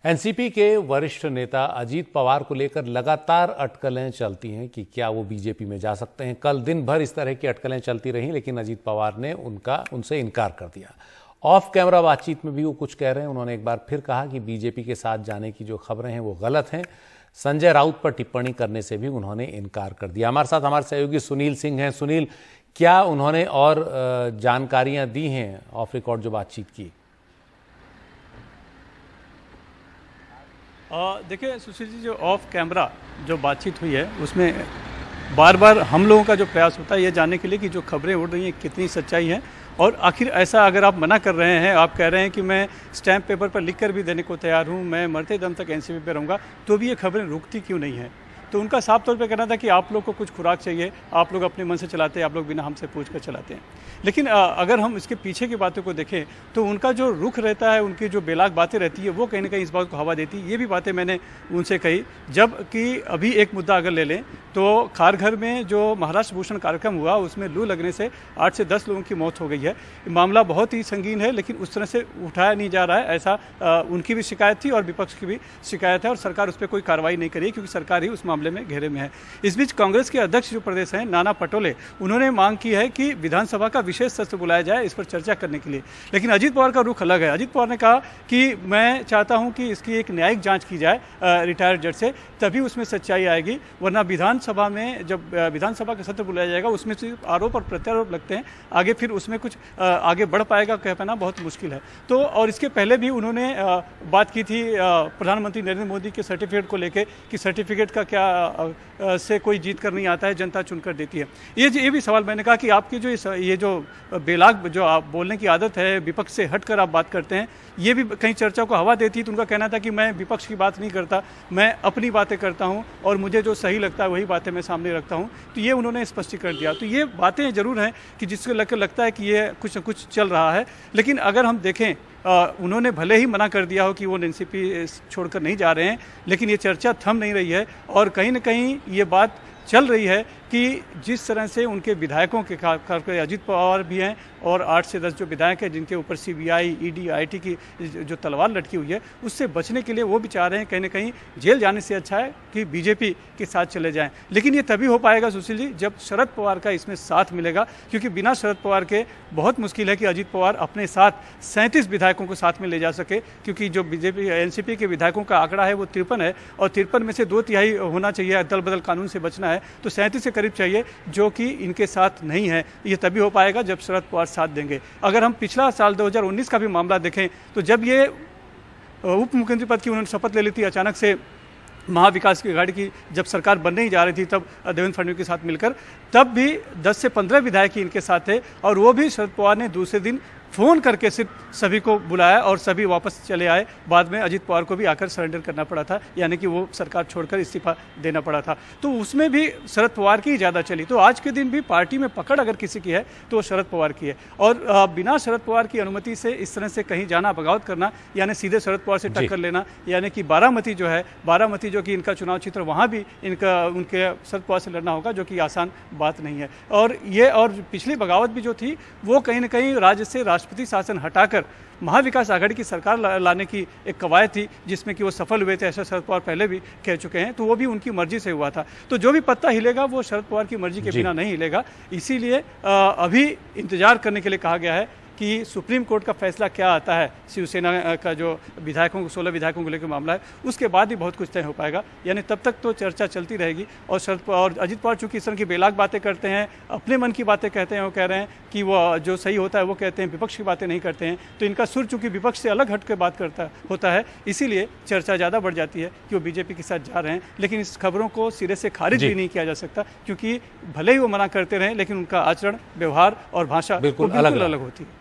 NCP के वरिष्ठ नेता अजीत पवार को लेकर लगातार अटकलें चलती हैं कि क्या वो बीजेपी में जा सकते हैं। कल दिन भर इस तरह की अटकलें चलती रहीं, लेकिन अजीत पवार ने उनसे इनकार कर दिया। ऑफ कैमरा बातचीत में भी वो कुछ कह रहे हैं। उन्होंने एक बार फिर कहा कि बीजेपी के साथ जाने की जो खबरें हैं वो गलत हैं। संजय राउत पर टिप्पणी करने से भी उन्होंने इनकार कर दिया। हमारे साथ हमारे सहयोगी सुनील सिंह हैं। सुनील, क्या उन्होंने और जानकारियां दी हैं ऑफ रिकॉर्ड जो बातचीत की? देखिए सुशील जी, जो ऑफ कैमरा जो बातचीत हुई है उसमें बार बार हम लोगों का जो प्रयास होता है ये जानने के लिए कि जो खबरें उड़ रही हैं कितनी सच्चाई है, और आखिर ऐसा अगर आप मना कर रहे हैं, आप कह रहे हैं कि मैं स्टैंप पेपर पर लिख कर भी देने को तैयार हूं, मैं मरते दम तक एनसीपी पे रहूँगा, तो भी ये खबरें रुकती क्यों नहीं है? तो उनका साफ तौर पे कहना था कि आप लोग को कुछ खुराक चाहिए, आप लोग अपने मन से चलाते हैं, आप लोग बिना हमसे पूछ कर चलाते हैं। लेकिन अगर हम इसके पीछे की बातों को देखें तो उनका जो रुख रहता है, उनकी जो बेलाग बातें रहती है, वो कहीं ना कहीं इस बात को हवा देती है। ये भी बातें मैंने उनसे कही। जबकि अभी एक मुद्दा अगर ले लें तो खारघर में जो महाराष्ट्र भूषण कार्यक्रम हुआ उसमें लू लगने से 8 से 10 लोगों की मौत हो गई है। मामला बहुत ही संगीन है, लेकिन उस तरह से उठाया नहीं जा रहा है। ऐसा उनकी भी शिकायत थी और विपक्ष की भी शिकायत है, और सरकार उस पर कोई कार्रवाई नहीं करी क्योंकि सरकार ही उस मामले में घेरे में है। इस बीच कांग्रेस के अध्यक्ष जो प्रदेश हैं नाना पटोले, उन्होंने मांग की है कि विधानसभा का विशेष सत्र बुलाया जाए इस पर चर्चा करने के लिए। लेकिन अजीत पवार का रुख अलग है। अजीत पवार ने कहा कि मैं चाहता हूं कि इसकी एक न्यायिक जांच की जाए रिटायर्ड जज से, तभी उसमें सच्चाई आएगी, वरना विधानसभा में जब विधानसभा का सत्र बुलाया जाएगा उसमें सिर्फ आरोप और प्रत्यारोप लगते हैं, आगे फिर उसमें कुछ आगे बढ़ पाएगा कह पाना बहुत मुश्किल है। तो और इसके पहले भी उन्होंने बात की थी प्रधानमंत्री नरेंद्र मोदी के सर्टिफिकेट को लेकर कि सर्टिफिकेट का क्या से कोई जीत कर नहीं आता है, जनता चुनकर देती है। ये भी सवाल मैंने कहा कि आपकी जो ये जो बेलाग जो आप बोलने की आदत है, विपक्ष से हटकर आप बात करते हैं, ये भी कहीं चर्चा को हवा देती है। तो उनका कहना था कि मैं विपक्ष की बात नहीं करता, मैं अपनी बातें करता हूं और मुझे जो सही लगता है वही बातें मैं सामने रखता हूं। तो ये उन्होंने स्पष्ट कर दिया। तो ये बातें जरूर हैं कि जिसको लगता है कि ये कुछ न कुछ चल रहा है। लेकिन अगर हम देखें, उन्होंने भले ही मना कर दिया हो कि वो एनसीपी छोड़कर नहीं जा रहे हैं, लेकिन ये चर्चा थम नहीं रही है, और कहीं ना कहीं ये बात चल रही है कि जिस तरह से उनके विधायकों के खासकर अजीत पवार भी हैं और 8 से 10 जो विधायक हैं जिनके ऊपर सीबीआई, ईडी, आईटी की जो तलवार लटकी हुई है, उससे बचने के लिए वो भी चाह रहे हैं कहीं ना कहीं जेल जाने से अच्छा है कि बीजेपी के साथ चले जाएं। लेकिन ये तभी हो पाएगा सुशील जी जब शरद पवार का इसमें साथ मिलेगा, क्योंकि बिना शरद पवार के बहुत मुश्किल है कि अजीत पवार अपने साथ 37 विधायकों को साथ में ले जा सके, क्योंकि जो बीजेपी एनसीपी के विधायकों का आंकड़ा है वो 53 है, और 53 में से 2/3 होना चाहिए, अदल बदल कानून से बचना है, तो 37 के करीब चाहिए, जो कि इनके साथ नहीं है। ये तभी हो पाएगा जब शरद पवार साथ देंगे। अगर हम पिछला साल 2019 का भी मामला देखें तो जब ये उप मुख्यमंत्री पद की उन्होंने शपथ ले ली थी, अचानक से महाविकास की आघाड़ी की जब सरकार बनने ही जा रही थी, तब देवेंद्र फडणवीस के साथ मिलकर, तब भी 10 से 15 विधायक ही इनके साथ थे, और वो भी शरद पवार ने दूसरे दिन फ़ोन करके सिर्फ सभी को बुलाया और सभी वापस चले आए। बाद में अजीत पवार को भी आकर सरेंडर करना पड़ा था, यानी कि वो सरकार छोड़कर इस्तीफा देना पड़ा था। तो उसमें भी शरद पवार की ही ज़्यादा चली। तो आज के दिन भी पार्टी में पकड़ अगर किसी की है तो वो शरद पवार की है, और बिना शरद पवार की अनुमति से इस तरह से कहीं जाना, बगावत करना, यानी सीधे शरद पवार से टक्कर लेना, यानी कि बारामती जो है, बारामती जो कि इनका चुनाव क्षेत्र, वहाँ भी उनके शरद पवार से लड़ना होगा, जो कि आसान बात नहीं है। और पिछली बगावत भी जो थी वो कहीं ना कहीं राज्य से राष्ट्रपति शासन हटाकर महाविकास आघाड़ी की सरकार लाने की एक कवायद थी, जिसमें कि वो सफल हुए थे, ऐसा शरद पवार पहले भी कह चुके हैं। तो वो भी उनकी मर्जी से हुआ था। तो जो भी पत्ता हिलेगा वो शरद पवार की मर्जी के बिना नहीं हिलेगा। इसीलिए अभी इंतजार करने के लिए कहा गया है कि सुप्रीम कोर्ट का फैसला क्या आता है शिवसेना का जो विधायकों को 16 विधायकों को लेकर मामला है, उसके बाद ही बहुत कुछ तय हो पाएगा। यानी तब तक तो चर्चा चलती रहेगी। और शरद पवार और अजीत पवार चूंकि इस तरह की बेलाग बातें करते हैं, अपने मन की बातें कहते हैं, वो कह रहे हैं कि वो जो सही होता है वो कहते हैं, विपक्ष की बातें नहीं करते हैं, तो इनका सुर चूंकि विपक्ष से अलग हट के बात होता है, इसीलिए चर्चा ज़्यादा बढ़ जाती है कि वो बीजेपी के साथ जा रहे हैं। लेकिन इस खबरों को सिरे से खारिज भी नहीं किया जा सकता, क्योंकि भले ही वो मना करते रहें, लेकिन उनका आचरण, व्यवहार और भाषा बिल्कुल अलग होती है।